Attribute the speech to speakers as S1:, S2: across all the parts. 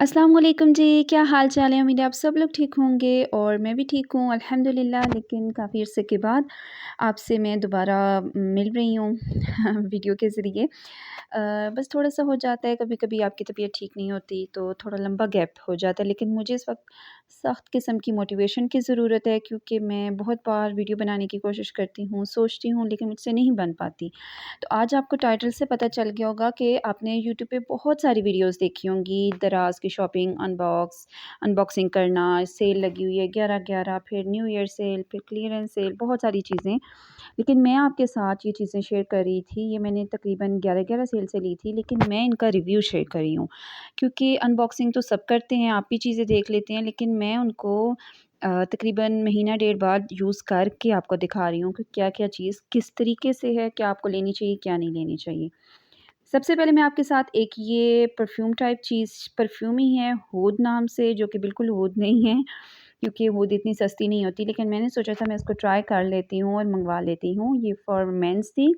S1: अस्सलाम वालेकुम जी, क्या हाल चाल है? उम्मीद है आप सब लोग ठीक होंगे और मैं भी ठीक हूँ अल्हम्दुलिल्लाह। लेकिन काफ़ी अरसे के बाद आपसे मैं दोबारा मिल रही हूँ वीडियो के ज़रिए। बस थोड़ा-सा हो जाता है कभी-कभी आपकी तबीयत ठीक नहीं होती तो थोड़ा लंबा गैप हो जाता है। लेकिन मुझे इस वक़्त सख्त किस्म की मोटिवेशन की ज़रूरत है क्योंकि मैं बहुत बार वीडियो बनाने की कोशिश करती हूँ, सोचती हूँ लेकिन मुझसे नहीं बन पाती। तो आज आपको टाइटल से पता चल गया होगा कि आपने यूट्यूब पे बहुत सारी वीडियोस देखी होंगी, दराज़ की शॉपिंग, अनबॉक्सिंग करना, सेल लगी हुई है 11/11, फिर न्यू ईयर सेल, फिर क्लीयरेंस सेल, बहुत सारी चीज़ें। लेकिन मैं आपके साथ ये चीज़ें शेयर कर रही थी, ये मैंने तकरीबन 11/11 सेल से ली थी, लेकिन मैं इनका रिव्यू शेयर कर रही हूँ। क्योंकि अनबॉक्सिंग तो सब करते हैं, आप भी चीज़ें देख लेते हैं, लेकिन मैं उनको तकरीबन महीना डेढ़ बाद यूज़ करके आपको दिखा रही हूँ कि क्या-क्या चीज़ किस तरीके से है, क्या आपको लेनी चाहिए, क्या नहीं लेनी चाहिए। सबसे पहले मैं आपके साथ एक ये परफ्यूम टाइप चीज़ परफ्यूम ही है हूद नाम से, जो कि बिल्कुल हूद नहीं है क्योंकि हूद इतनी सस्ती नहीं होती। लेकिन मैंने सोचा था मैं इसको ट्राई कर लेती हूँ और मँगवा लेती हूँ। ये फॉर मेंस थी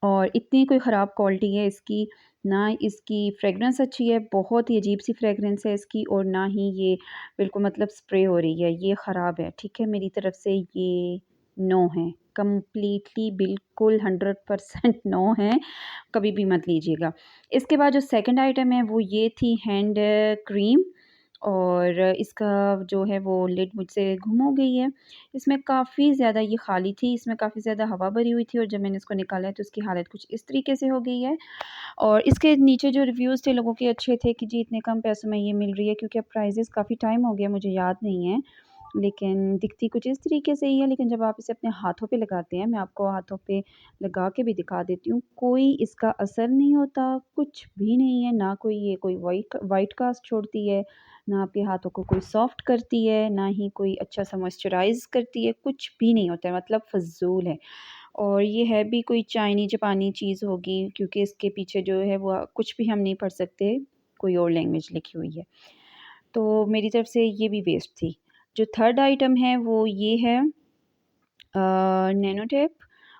S1: और इतनी कोई ख़राब क्वालिटी है इसकी, ना इसकी फ्रेगरेंस अच्छी है, बहुत ही अजीब-सी फ्रेगरेंस है इसकी और ना ही ये बिल्कुल मतलब स्प्रे हो रही है, ये ख़राब है, ठीक है? मेरी तरफ से ये नो है, कंप्लीटली बिल्कुल 100% नो है, कभी भी मत लीजिएगा। इसके बाद जो सेकंड आइटम है वो ये थी हैंड क्रीम और इसका जो है वो लिड मुझसे गुम हो गई है। इसमें काफ़ी ज़्यादा ये खाली थी, इसमें काफ़ी ज़्यादा हवा भरी हुई थी और जब मैंने इसको निकाला है तो इसकी हालत कुछ इस तरीके से हो गई है। और इसके नीचे जो रिव्यूज़ थे लोगों के अच्छे थे कि जी इतने कम पैसों में ये मिल रही है, क्योंकि अब प्राइसेस काफ़ी टाइम हो गया मुझे याद नहीं है। लेकिन दिखती कुछ इस तरीके से ही है, लेकिन जब आप इसे अपने हाथों पे लगाते हैं, मैं आपको हाथों पे लगा के भी दिखा देती हूँ, कोई इसका असर नहीं होता, कुछ भी नहीं है, ना कोई ये कोई व्हाइट कास्ट छोड़ती है, ना आपके हाथों को कोई सॉफ्ट करती है, ना ही कोई अच्छा-सा मॉइस्चराइज़ करती है, कुछ भी नहीं होता है, मतलब फ़िज़ूल है। और ये है भी कोई चाइनी जापानी चीज़ होगी क्योंकि इसके पीछे जो है वो कुछ भी हम नहीं पढ़ सकते, कोई और लैंग्वेज लिखी हुई है। तो मेरी तरफ से ये भी वेस्ट थी। जो थर्ड आइटम है वो ये है नैनो टेप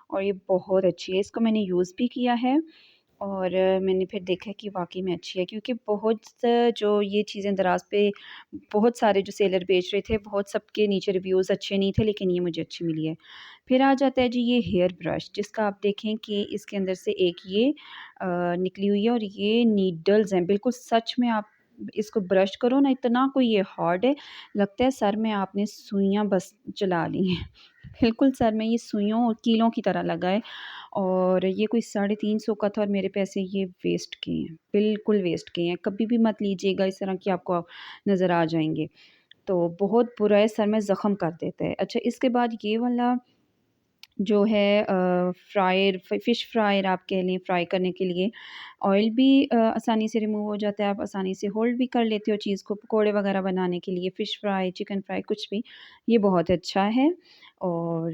S1: और ये बहुत अच्छी है, इसको मैंने यूज़ भी किया है और मैंने फिर देखा कि वाक़ई में अच्छी है, क्योंकि बहुत जो ये चीज़ें दराज़ पे बहुत सारे जो सेलर बेच रहे थे, बहुत सबके नीचे रिव्यूज़ अच्छे नहीं थे, लेकिन ये मुझे अच्छी मिली है। फिर आ जाता है जी ये हेयर ब्रश, जिसका आप देखें कि इसके अंदर से एक ये निकली हुई है और ये नीडल्स हैं, बिल्कुल सच में आप इसको ब्रश करो ना, इतना कोई ये हार्ड है, लगता है सर में आपने सुइयाँ बस चला ली हैं। बिल्कुल सर में ये सुइयों और कीलों की तरह लगा है और ये कोई 350 का था और मेरे पैसे ये वेस्ट किए हैं, बिल्कुल वेस्ट किए हैं। कभी भी मत लीजिएगा, इस तरह की आपको नज़र आ जाएँगे। तो बहुत बुरा है, सर में ज़ख्म कर देता है। अच्छा, इसके बाद ये वाला जो है फ़िश फ्रायर आप कह लें, फ्राई करने के लिए ऑयल भी आसानी से रिमूव हो जाता है, आप आसानी से होल्ड भी कर लेते हो चीज़ को, पकोड़े वगैरह बनाने के लिए, फ़िश फ्राई, चिकन फ्राई कुछ भी, ये बहुत अच्छा है और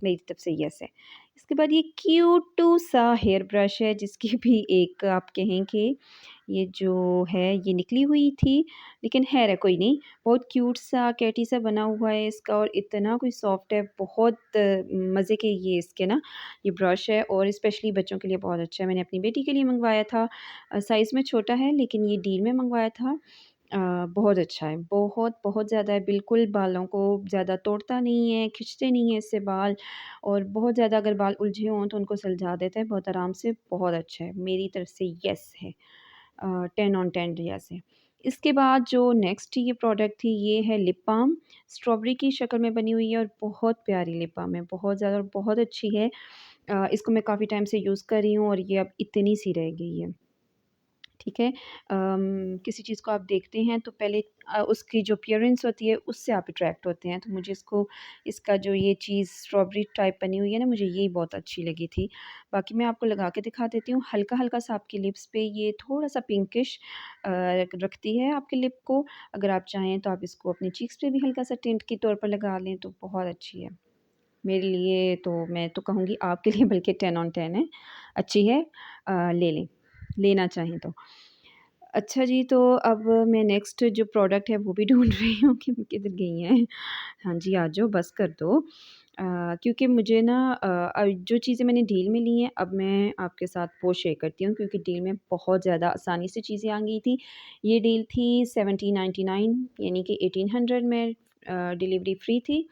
S1: मेरी तरफ से येस है। इसके बाद ये क्यूट सा हेयर ब्रश है जिसकी भी एक आप कहें कि ये जो है ये निकली हुई थी, लेकिन ख़ैर है कोई नहीं, बहुत क्यूट सा कैटी सा बना हुआ है इसका और इतना कोई सॉफ्ट है, बहुत मज़े के ये इसके ना ये ब्रश है और स्पेशली बच्चों के लिए बहुत अच्छा है। मैंने अपनी बेटी के लिए मँगवाया था, साइज़ में छोटा है लेकिन ये डील में मँगवाया था। बहुत अच्छा है, बहुत ज़्यादा है, बिल्कुल बालों को ज़्यादा तोड़ता नहीं है, खींचते नहीं हैं इससे बाल और बहुत ज़्यादा अगर बाल उलझे हों तो उनको सुलझा देता है बहुत आराम से, बहुत अच्छा है। मेरी तरफ से येस है। 10 ऑन 10 रिया से। इसके बाद जो नेक्स्ट ये प्रोडक्ट थी ये है लिप बाम, स्ट्रॉबेरी की शक्ल में बनी हुई है और बहुत प्यारी लिप बाम है, बहुत ज़्यादा और बहुत अच्छी है। इसको मैं काफ़ी टाइम से यूज़ कर रही हूँ और ये अब इतनी सी रह गई है। ठीक है? किसी चीज़ को आप देखते हैं तो पहले उसकी जो अपीयरेंस होती है उससे आप अट्रैक्ट होते हैं। तो मुझे इसका जो ये चीज़ स्ट्रॉबेरी टाइप बनी हुई है ना, मुझे ये बहुत अच्छी लगी थी। बाकी मैं आपको लगा के दिखा देती हूँ। हल्का-हल्का सा आपकी लिप्स पे ये थोड़ा-सा पिंकिश रखती है आपके लिप को। अगर आप चाहें तो आप इसको अपनी चीक्स पे भी हल्का-सा टिंट के तौर पर लगा लें तो बहुत अच्छी है। मेरे लिए तो मैं तो कहूँगी आपके लिए बल्कि 10 ऑन 10 है, अच्छी है, ले लें, लेना चाहें तो। अच्छा जी, तो अब मैं नेक्स्ट जो प्रोडक्ट है वो भी ढूँढ रही हूँ कि किधर गई हैं। हाँ जी, आ जाओ बस कर दो। क्योंकि मुझे ना जो चीज़ें मैंने डील में ली हैं अब मैं आपके साथ वो शेयर करती हूँ क्योंकि डील में बहुत ज़्यादा आसानी से चीज़ें आ गई थी। ये डील थी 1799 यानी कि 1800 में डिलीवरी फ्री थी।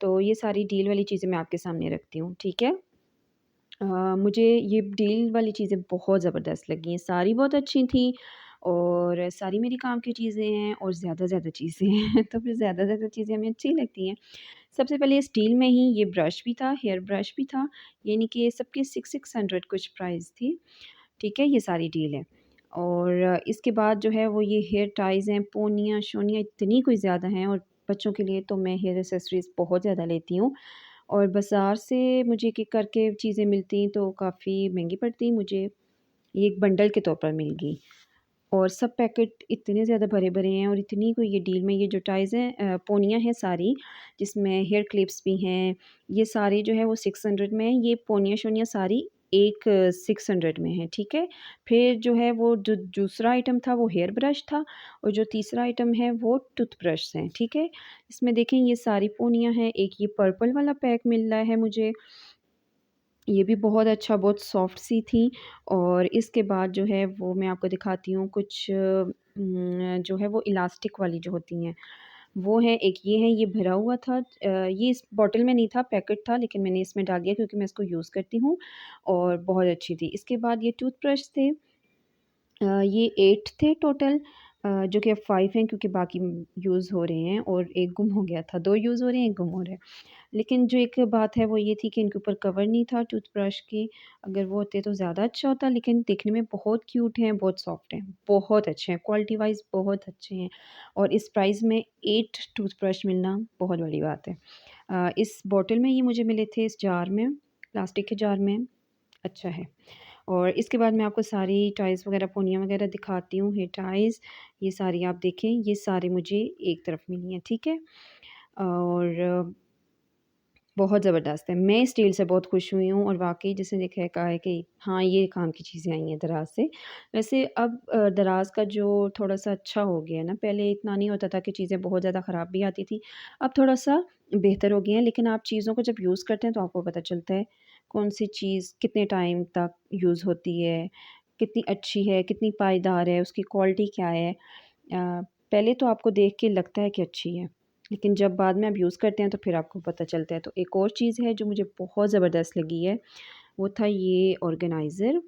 S1: तो ये सारी डील वाली चीज़ें मैं आपके सामने रखती हूँ, ठीक है? मुझे ये डील वाली चीज़ें बहुत ज़बरदस्त लगी हैं, सारी बहुत अच्छी थी और सारी मेरी काम की चीज़ें हैं और ज़्यादा ज़्यादा चीज़ें हैं तो फिर ज़्यादा ज़्यादा चीज़ें हमें अच्छी लगती हैं। सबसे पहले इस डील में ही ये ब्रश भी था, हेयर ब्रश भी था, यानी कि सबकी 600 कुछ प्राइस थी, ठीक है? ये सारी डील है। और इसके बाद जो है वो ये हेयर टाइज़ हैं, पोनियाँ-शोनियाँ इतनी कोई ज़्यादा हैं और बच्चों के लिए तो मैं हेयर एक्सेसरीज़ बहुत ज़्यादा लेती हूँ। और बाज़ार से मुझे एक-एक करके चीज़ें मिलती तो काफ़ी महँगी पड़ती, मुझे ये एक बंडल के तौर पर मिल गई। और सब पैकेट इतने ज़्यादा भरे-भरे हैं और इतनी कोई ये डील में ये जो टाइज़ हैं पोनियाँ हैं सारी, जिसमें हेयर क्लिप्स भी हैं, ये सारे जो है वो 600 में हैं, ये पोनियाँ-शोनियाँ सारी एक 600 में है, ठीक है? फिर जो है वो जो दूसरा आइटम था वो हेयर ब्रश था और जो तीसरा आइटम है वो टूथब्रश हैं, ठीक है? इसमें देखें ये सारी पोनियाँ हैं, एक ये पर्पल वाला पैक मिल रहा है मुझे, ये भी बहुत अच्छा, बहुत सॉफ्ट सी थी और इसके बाद जो है वो मैं आपको दिखाती हूँ कुछ जो है वो इलास्टिक वाली जो होती हैं, वो हैं। एक ये है, ये भरा हुआ था ये इस बॉटल में नहीं था, पैकेट था लेकिन मैंने इसमें डाल दिया क्योंकि मैं इसको यूज़ करती हूँ और बहुत अच्छी थी। इसके बाद ये टूथब्रश थे ये 8 थे टोटल जो कि अब 5 हैं क्योंकि बाकी यूज़ हो रहे हैं और 1 गुम हो गया था। 2 यूज़ हो रहे हैं, 1 गुम हो रहा है। लेकिन जो एक बात है वो ये थी कि इनके ऊपर कवर नहीं था टूथब्रश की, अगर वो होते तो ज़्यादा अच्छा होता लेकिन दिखने में बहुत क्यूट हैं, बहुत सॉफ्ट हैं, बहुत अच्छे हैं, क्वालिटी वाइज़ बहुत अच्छे हैं और इस प्राइस में 8 टूथब्रश मिलना बहुत बड़ी बात है। इस बॉटल में ये मुझे मिले थे इस जार में, प्लास्टिक के जार में, अच्छा है। और इसके बाद मैं आपको सारी टाइल्स वगैरह, पोनियाँ वगैरह दिखाती हूँ, ये टाइल्स, ये सारी आप देखें, ये सारे मुझे एक तरफ मिली हैं, ठीक है? और बहुत ज़बरदस्त है। मैं इस डील से बहुत खुश हुई हूँ और वाक़ई जिसने देखा है कहा है कि हाँ, ये काम की चीज़ें आई हैं दराज़ से। वैसे अब दराज़ का जो थोड़ा-सा अच्छा हो गया है ना, पहले इतना नहीं होता था कि चीज़ें बहुत ज़्यादा ख़राब भी आती थी। अब थोड़ा-सा बेहतर हो गया है, लेकिन आप चीज़ों को जब यूज़ करते हैं तो आपको पता चलता है, कौन-सी चीज़ कितने टाइम तक यूज़ होती है, कितनी अच्छी है, कितनी पायदार है, उसकी क्वालिटी क्या है। पहले तो आपको देख के लगता है कि अच्छी है, लेकिन जब बाद में आप यूज़ करते हैं तो फिर आपको पता चलता है। तो एक और चीज़ है जो मुझे बहुत ज़बरदस्त लगी है, वो था ये ऑर्गेनाइज़र,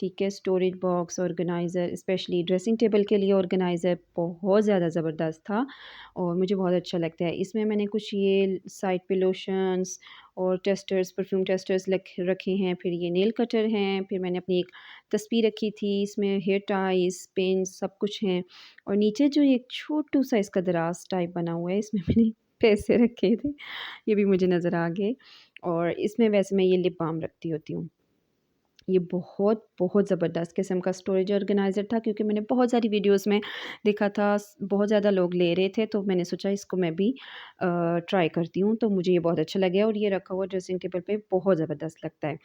S1: ठीक है? Storage box organiser, specially dressing table के लिए ऑर्गेनाइज़र बहुत ज़्यादा ज़बरदस्त था और मुझे बहुत अच्छा लगता है। इसमें मैंने कुछ ये साइड पे लोशन्स और टेस्टर्स, परफ्यूम टेस्टर्स लख रखे हैं, फिर ये नेल कटर हैं, फिर मैंने अपनी एक तस्वीर रखी थी, इसमें हेयर टाइज़, पिन्स सब कुछ हैं और नीचे जो एक छोटू-सा इसका दराज़ टाइप बना हुआ है, इसमें मैंने पैसे रखे थे, ये भी मुझे नज़र आ गए और इसमें वैसे मैं ये लिप बाम रखती होती हूँ। ये बहुत, बहुत ज़बरदस्त किस्म का स्टोरेज ऑर्गेनाइज़र था क्योंकि मैंने बहुत सारी वीडियोज़ में देखा था बहुत ज़्यादा लोग ले रहे थे तो मैंने सोचा इसको मैं भी ट्राई करती हूँ, तो मुझे ये बहुत अच्छा लगा और ये रखा हुआ ड्रेसिंग टेबल पे बहुत ज़बरदस्त लगता है।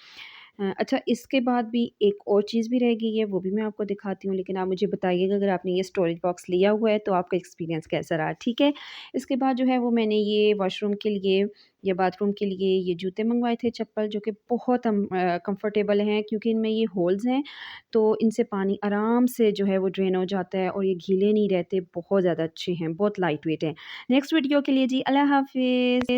S1: अच्छा इसके बाद भी एक और चीज़ भी रह गई है, वो भी मैं आपको दिखाती हूँ, लेकिन आप मुझे बताइएगा अगर आपने ये स्टोरेज बॉक्स लिया हुआ है तो आपका एक्सपीरियंस कैसा रहा, ठीक है? इसके बाद जो है वो मैंने ये वॉशरूम के लिए या बाथरूम के लिए ये जूते मँगवाए थे, चप्पल जो कि बहुत कम्फ़र्टेबल हैं क्योंकि इनमें ये होल्स हैं, तो इनसे पानी आराम से जो है वो ड्रेन हो जाता है और ये गीले नहीं रहते, बहुत ज़्यादा अच्छे हैं, बहुत लाइट वेट हैं। नेक्स्ट वीडियो के लिए जी अल्लाह हाफ़िज़।